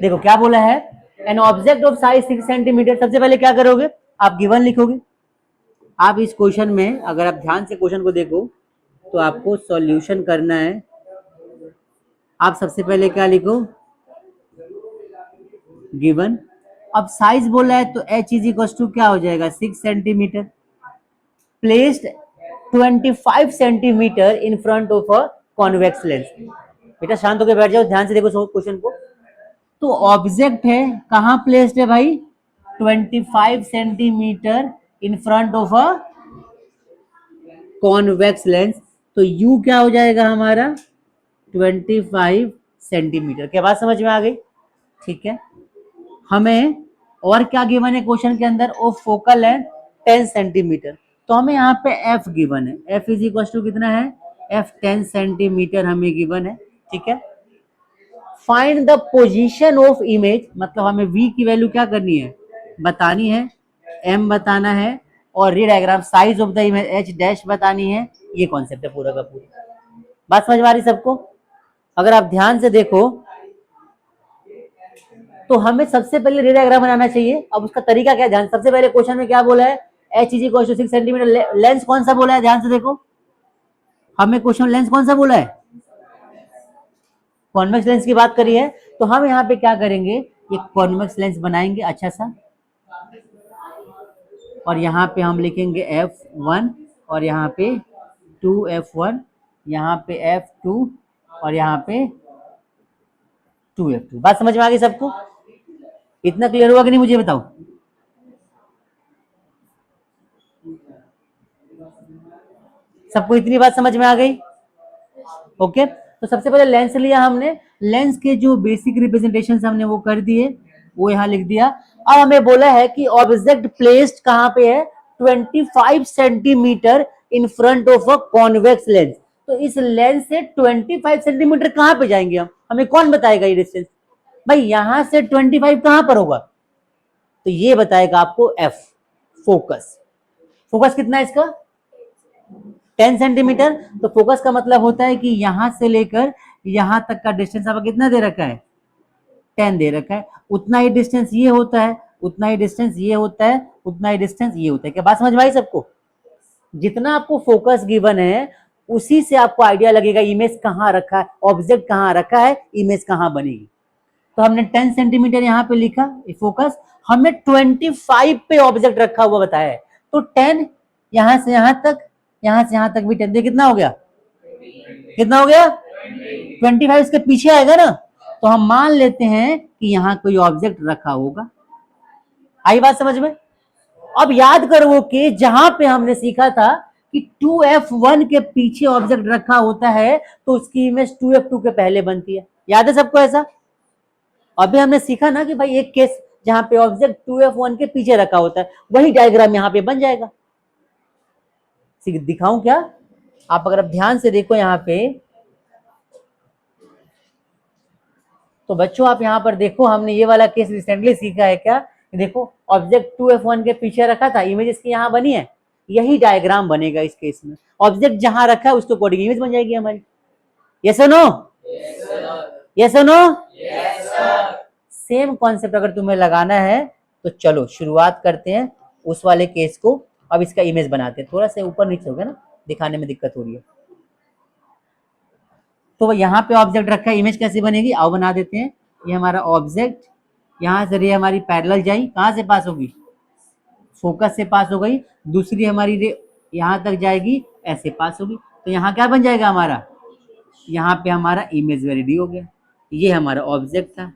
देखो क्या बोला है, an object of size 6 centimetre. सबसे पहले क्या करोगे, आप गिवन लिखोगे। आप इस क्वेश्चन में अगर आप ध्यान से क्वेश्चन को देखो तो आपको सॉल्यूशन करना है। आप सबसे पहले क्या लिखो, गिवन। अब साइज बोला है तो h इज इक्वल टू क्या हो जाएगा, 6 centimetre placed 25 centimetre in front of a convex lens. बेटा शांत होकर बैठ जाओ, ध्यान से देखो क्वेश्चन को। तो ऑब्जेक्ट है, कहां प्लेस्ड है भाई, 25 centimetre in front of a convex lens. तो u क्या हो जाएगा हमारा, 25 सेंटीमीटर। क्या बात समझ में आ गई? ठीक है। हमें और क्या गिवन है क्वेश्चन के अंदर, ओ फोकल लेंथ 10 सेंटीमीटर। तो हमें यहाँ पे f गिवन है, f इज इक्वल टू कितना है, f 10 सेंटीमीटर हमें गिवन है। ठीक है। Find the position of image, मतलब हमें v की वैल्यू क्या करनी है, बतानी है, m बताना है, और रे diagram size of the image h dash बतानी है। ये कॉन्सेप्ट है पूरा का पूरा। बात समझ में आ रही सबको? अगर आप ध्यान से देखो तो हमें सबसे पहले रे डायग्राम बनाना चाहिए। अब उसका तरीका क्या है, ध्यान, सबसे पहले क्वेश्चन में क्या बोला है, h is equal to 6 centimetre. Lens कौन सा बोला है, ध्यान से देखो, हमें क्वेश्चन लेंस कौन सा बोला है, कॉन्वेक्स लेंस की बात करी है। तो हम यहाँ पे क्या करेंगे, एक कॉन्वेक्स लेंस बनाएंगे अच्छा सा, और यहाँ पे हम लिखेंगे f1, और यहाँ पे 2f1, यहाँ पे f2, और यहाँ पे 2f2। बात समझ में आ गई सबको? इतना क्लियर हुआ कि नहीं, मुझे बताओ। सबको इतनी बात समझ में आ गई? ओके। तो सबसे पहले लेंस लिया हमने, लेंस के जो बेसिक रिप्रेजेंटेशन हमने वो कर दिए, वो यहाँ लिख दिया। अब हमें बोला है कि ऑब्जेक्ट प्लेस्ड कहां पे है, 25 centimetre in front of a convex lens. तो इस लेंस से 25 सेंटीमीटर कहां पे जाएंगे हम, हमें कौन बताएगा ये डिस्टेंस, भाई यहां से 25 कहां पर होगा, तो ये बताएगा आपको एफ, फोकस। फोकस कितना है इसका, 10 सेंटीमीटर। तो फोकस का मतलब होता है कि यहां से लेकर यहां तक का डिस्टेंस आपका कितना दे रखा है, 10 दे रखा है। उतना ही डिस्टेंस ये होता है, उतना ही डिस्टेंस ये होता है, उतना ही डिस्टेंस ये होता है। क्या बात समझ में आई सबको? जितना आपको फोकस गिवन है उसी से आपको आइडिया लगेगा इमेज कहां रखा है, ऑब्जेक्ट कहां रखा है, इमेज कहां बनेगी। तो हमने 10 सेंटीमीटर यहाँ पे लिखा फोकस, हमें 25 पे ऑब्जेक्ट रखा हुआ बताया है। तो 10 यहां से यहां तक, यहां से यहां तक भी 10, कितना हो गया, कितना हो गया, 25 इसके पीछे आएगा ना। तो हम मान लेते हैं कि यहाँ कोई ऑब्जेक्ट रखा होगा। आई बात समझ में? अब याद करो वो केस जहां पे हमने सीखा था कि 2f1 के पीछे ऑब्जेक्ट रखा होता है तो उसकी इमेज 2f2 के पहले बनती है। याद है सबको ऐसा? अभी हमने सीखा ना कि भाई एक केस जहां पे ऑब्जेक्ट 2f1 के पीछे रखा होता है, वही डायग्राम यहां पे बन जाएगा। दिखाऊं क्या, आप अगर आप ध्यान से देखो यहाँ पे, तो बच्चों आप यहाँ पर देखो, हमने ये वाला केस रिसेंटली सीखा है क्या, देखो ऑब्जेक्ट 2f1 के पीछे रखा था, इमेज इसकी यहाँ बनी है, यही डायग्राम बनेगा इस केस में। ऑब्जेक्ट जहां रखा है उसके अकॉर्डिंग इमेज बन जाएगी हमारी। यस और नो, यस और नो, सेम कॉन्सेप्ट अगर तुम्हें लगाना है तो चलो शुरुआत करते हैं उस वाले केस को। अब इसका इमेज बनाते हैं, थोड़ा सा ऊपर नीचे हो गया ना, दिखाने में दिक्कत हो रही है। तो यहाँ पे ऑब्जेक्ट रखा है, इमेज कैसे बनेगी, आओ बना देते हैं। ये हमारा ऑब्जेक्ट, यहाँ से रे हमारी पैरेलल जाई, कहाँ से पास होगी, फोकस से पास हो गई। दूसरी हमारी रे यहाँ तक जाएगी, ऐसे पास होगी। तो यहाँ क्या बन जाएगा हमारा, यहाँ पे हमारा इमेज रेडी हो गया। ये हमारा ऑब्जेक्ट था।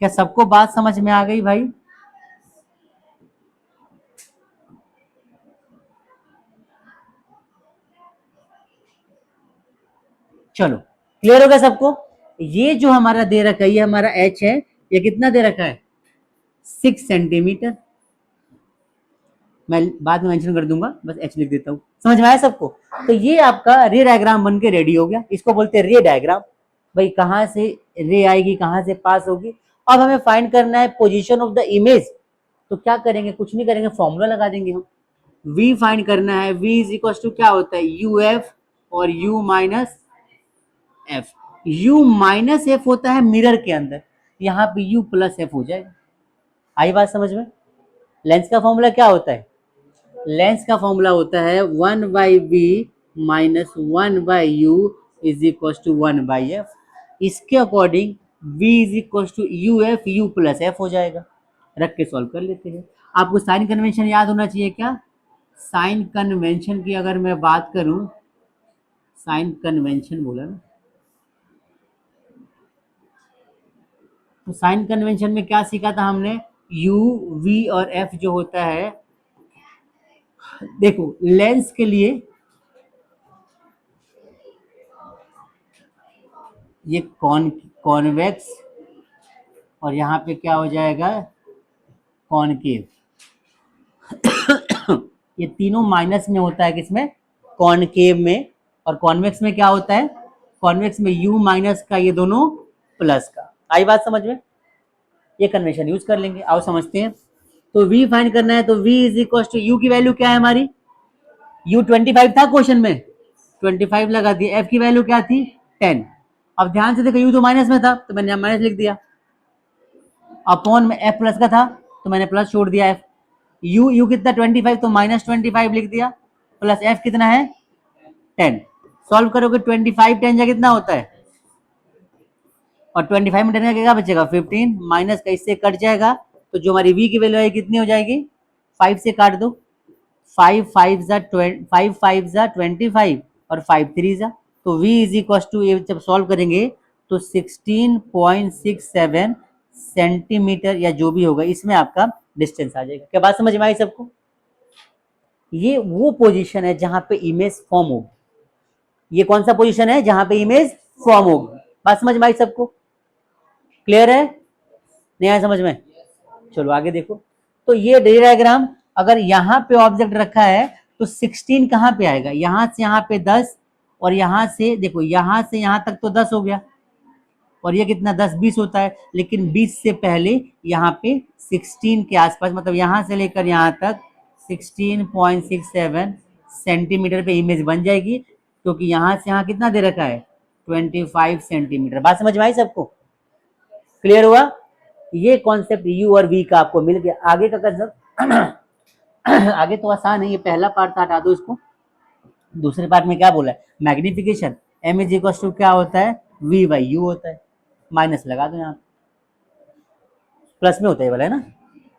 क्या सबको बात समझ में आ गई भाई? चलो क्लियर हो गया सबको? ये जो हमारा दे रखा है, ये हमारा h है, ये कितना दे रखा है, 6 सेंटीमीटर। मैं बाद में मेंशन कर दूंगा, बस h लिख देता हूँ। समझ में आया सबको? तो ये आपका रे डायग्राम बन के रेडी हो गया। इसको बोलते हैं रे डायग्राम। भाई कहाँ से रे आएगी, कहाँ से पास होगी। अब हमें फाइंड करना है पोजीशन ऑफ द इमेज। तो क्या करेंगे, कुछ नहीं करेंगे, फॉर्मूला लगा देंगे हम। v फाइंड करना है, v इज इक्वल टू क्या होता है, uf और u minus f। u minus F होता है मिरर के अंदर, यहाँ पे u प्लस एफ हो जाएगा। आई बात समझ में? लेंस का फॉर्मूला क्या होता है? लेंस का फॉर्मूला होता है 1/v minus 1/u is equal to 1/f। इसके according v is equal to u f, u plus f हो जाएगा। रख के सॉल्व कर लेते हैं। आपको साइन कन्वेंशन याद होना चाहिए क्या? साइन कन्वेंशन की अगर मैं बात करूं, साइन कन्वेंशन बोला ना, तो साइन कन्वेंशन में क्या सीखा था हमने? u, v और f जो होता है, देखो लेंस के लिए ये कॉन्वेक्स और यहाँ पे क्या हो जाएगा? कॉनकेव। ये तीनों माइनस में होता है, किसमें? कॉनकेव में। और कॉन्वेक्स में क्या होता है? कॉन्वेक्स में u माइनस का, ये दोनों प्लस का। आई बात समझ में? ये कन्वेंशन यूज कर लेंगे। आओ समझते हैं। तो v फाइंड करना है, तो v is equal to u की वैल्यू क्या है हमारी? u 25 था क्वेश्चन में, 25 लगा दिया। f की वैल्यू क्या थी? 10। अब ध्यान से देखो u तो माइनस में था तो मैंने माइनस लिख दिया, अपॉन में f प्लस का था तो मैंने प्लस छोड़ दिया। f u कितना 25 तो माइनस 25 लिख दिया, प्लस f कितना है? 10। सॉल्व करोगे 25 10 जा कितना होता है? और 25 में 10 का क्या बचेगा? 15। माइनस का इससे कट जाएगा, तो जो हमारी v की वैल्यू है कितनी हो जाएगी? 5 से काट दो। 5 5 जा 25 और 5 3 जा, तो v इज इक्वल टू, ये जब सॉल्व करेंगे तो 16.67 सेंटीमीटर या जो भी होगा, इसमें आपका डिस्टेंस आ जाएगा। क्या बात समझ में आई सबको? ये वो पोजीशन है जहां पे इमेज फॉर्म होगी। ये कौन सा पोजीशन है? जहां पे इमेज फॉर्म होगी। बात समझ में आई सबको? क्लियर है? नहीं आया समझ में? चलो आगे देखो। तो ये डायग्राम, अगर यहाँ पे ऑब्जेक्ट रखा है तो 16 कहाँ पे आएगा? यहाँ से यहाँ पे 10, और यहाँ से देखो, यहाँ से यहाँ तक तो 10 हो गया, और ये कितना? 10 20 होता है, लेकिन 20 से पहले यहाँ पे 16 के आसपास, मतलब यहाँ से लेकर यहाँ तक 16.67 सेंटीमीटर पे इमेज बन जाएगी, क्योंकि यहाँ से यहाँ कितना दे रखा है? 25 सेंटीमीटर। बात समझ में आई सबको? क्लियर हुआ? ये कॉन्सेप्ट u और v का आपको मिल गया। आगे का कंसेप्ट आगे तो आसान है, ये पहला पार्ट था, हटा दो इसको। दूसरे पार्ट में क्या बोला है? Magnification. m is equal to क्या होता है? v बाई u होता है। माइनस लगा दो, यहाँ प्लस में होता है वाला, है ना?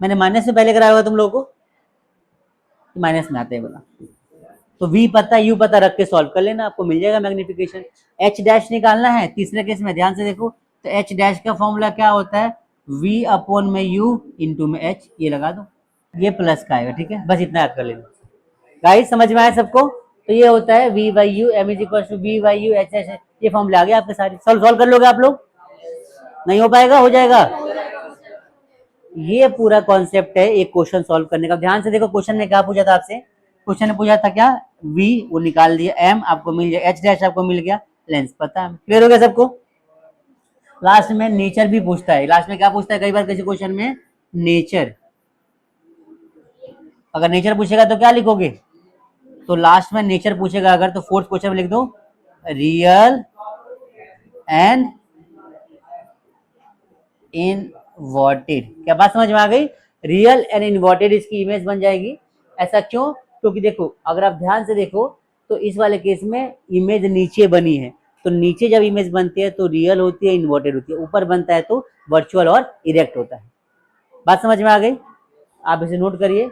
मैंने माइनस से पहले कराया होगा तुम लोगों को, माइनस में आता है वाला। तो v पता, u पता, रख के सॉल्व कर लेना, आपको मिल जाएगा मैग्निफिकेशन। h डैश निकालना है तीसरे केस में, ध्यान से देखो। तो h डैश का फॉर्मूला क्या होता है? v अपॉन में u इंटू में h, ये लगा दो, ये प्लस का आएगा। ठीक है, बस इतना याद कर लेना। गाइस समझ में आया सबको? तो ये होता है v by u, m is equal to v by u, h h, ये फॉर्मूला आ गया आपके सारे। सॉल्व कर लोगे आप लोग? नहीं हो पाएगा? हो जाएगा। ये पूरा कॉन्सेप्ट है एक क्वेश्चन सॉल्व करने का। ध्यान से देखो, क्वेश्चन ने क्या पूछा था आपसे? क्वेश्चन ने पूछा था क्या? v वो निकाल दिया, m आपको मिल गया, h डैश आपको मिल गया, लेंस पता है। क्लियर हो गया सबको? लास्ट में नेचर भी पूछता है। लास्ट में क्या पूछता है कई बार किसी क्वेश्चन में? नेचर। अगर नेचर पूछेगा तो क्या लिखोगे? तो लास्ट में नेचर पूछेगा अगर, तो फोर्थ क्वेश्चन में लिख दो रियल एंड इनवर्टेड। क्या बात समझ में आ गई? रियल एंड इनवर्टेड इसकी इमेज बन जाएगी। ऐसा क्यों? क्योंकि देखो, अगर आप ध्यान से देखो तो इस वाले केस में इमेज नीचे बनी है, तो नीचे जब इमेज बनती है तो रियल होती है, इन्वर्टेड होती है। ऊपर बनता है तो वर्चुअल और इरेक्ट होता है। बात समझ में आ गई? आप इसे नोट करिए।